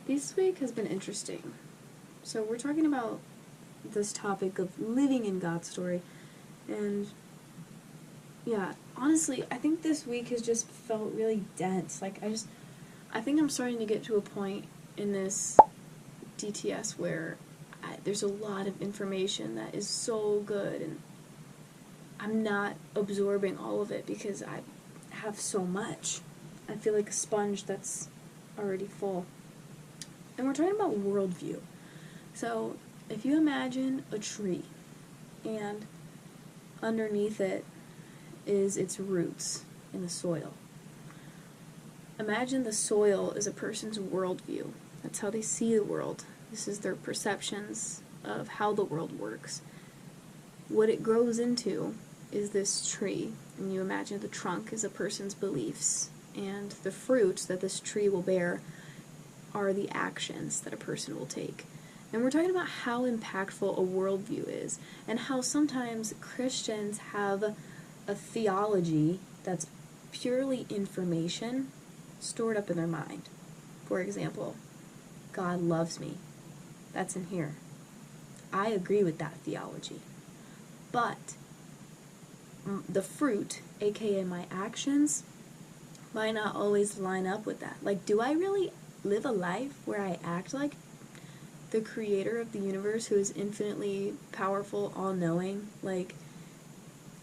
This week has been interesting. So we're talking about this topic of living in God's story, and yeah, honestly, I think this week has just felt really dense. I think I'm starting to get to a point in this DTS where there's a lot of information that is so good, and I'm not absorbing all of it because I have so much. I feel like a sponge that's already full. And we're talking about worldview. So, if you imagine a tree, and underneath it is its roots in the soil. Imagine the soil is a person's worldview. That's how they see the world. This is their perceptions of how the world works. What it grows into is this tree, and you imagine the trunk is a person's beliefs, and the fruit that this tree will bear are the actions that a person will take. And we're talking about how impactful a worldview is, and how sometimes Christians have a theology that's purely information stored up in their mind. For example, God loves me. That's in here. I agree with that theology. But the fruit, aka my actions, might not always line up with that. Like, do I really live a life where I act like the creator of the universe, who is infinitely powerful, all-knowing,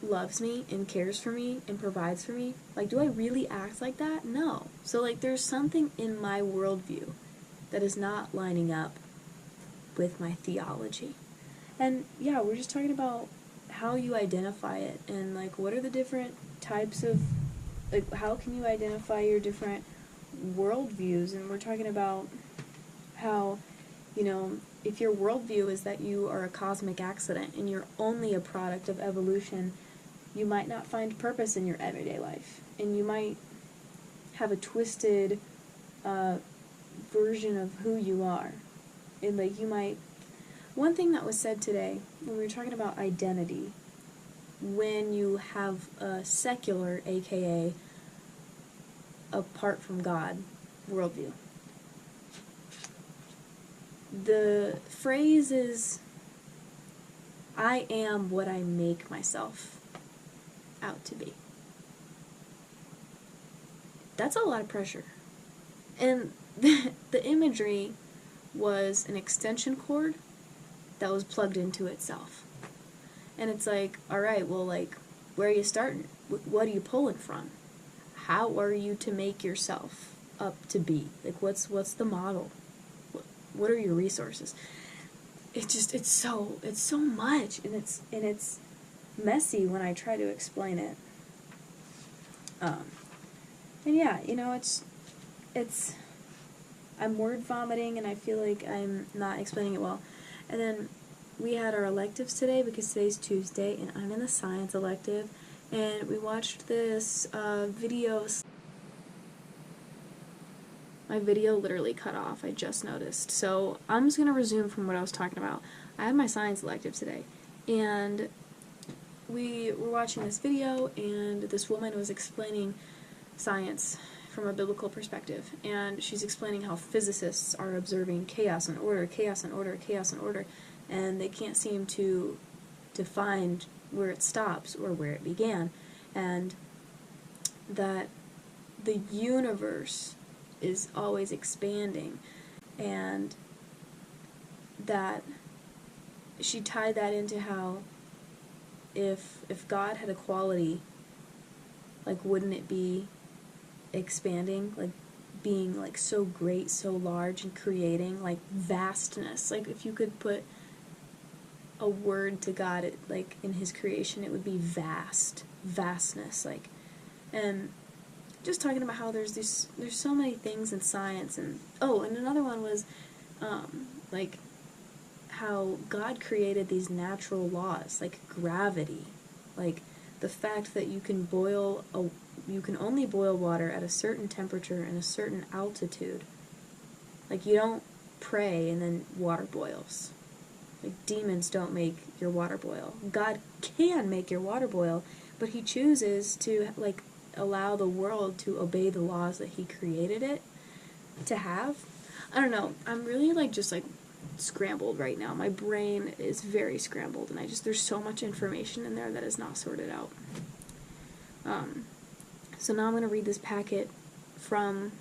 loves me and cares for me and provides for me? Like, do I really act like that? No. So, there's something in my worldview that is not lining up with my theology. And, yeah, we're just talking about how you identify it, and, what are the different types of, how can you identify your different worldviews. And we're talking about how, if your worldview is that you are a cosmic accident and you're only a product of evolution, you might not find purpose in your everyday life, and you might have a twisted version of who you are. And one thing that was said today when we were talking about identity, when you have a secular, aka apart from God, worldview, the phrase is, I am what I make myself out to be. That's a lot of pressure. And the imagery was an extension cord that was plugged into itself. And it's alright, well, where are you starting? What are you pulling from? How are you to make yourself up to be? What's the model? What are your resources? It's so much, and it's messy when I try to explain it. And yeah, it's I'm word vomiting, and I feel like I'm not explaining it well. And then we had our electives today because today's Tuesday, and I'm in the science elective, and we watched this video. My video literally cut off, I just noticed. So I'm just going to resume from what I was talking about. I had my science elective today, and we were watching this video, and this woman was explaining science from a biblical perspective, and she's explaining how physicists are observing chaos and order, chaos and order, chaos and order, and they can't seem to find where it stops or where it began, and that the universe is always expanding, and that she tied that into how if God had a quality, wouldn't it be expanding, being so great, so large, and creating vastness. If you could put a word to God, in his creation, it would be vastness, and just talking about how there's so many things in science. And and another one was how God created these natural laws, like gravity, the fact that you can only boil water at a certain temperature and a certain altitude. You don't pray and then water boils. Demons don't make your water boil. God can make your water boil, but he chooses to allow the world to obey the laws that he created it to have. I don't know. I'm really like just like scrambled right now. My brain is very scrambled, and there's so much information in there that is not sorted out. So now I'm gonna read this packet from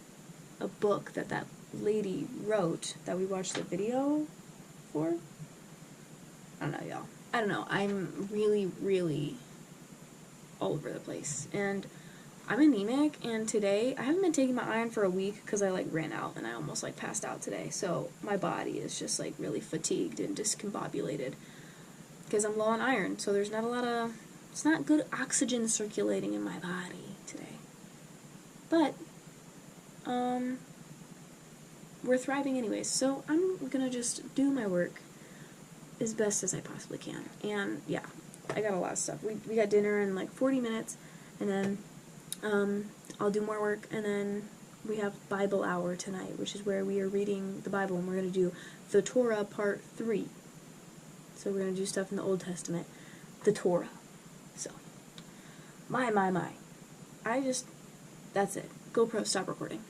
a book that lady wrote that we watched the video for. I don't know, y'all. I don't know. I'm really, really all over the place, and I'm anemic, and today I haven't been taking my iron for a week because I like ran out and I almost like passed out today. So my body is just like really fatigued and discombobulated because I'm low on iron. So there's not a lot of, it's not good oxygen circulating in my body today. But we're thriving anyways. So I'm gonna just do my work as best as I possibly can. And yeah, I got a lot of stuff. We got dinner in like 40 minutes, and then I'll do more work, and then we have Bible hour tonight, which is where we are reading the Bible, and we're going to do the Torah part 3. So we're going to do stuff in the Old Testament, the Torah. So, my. That's it. GoPro, stop recording.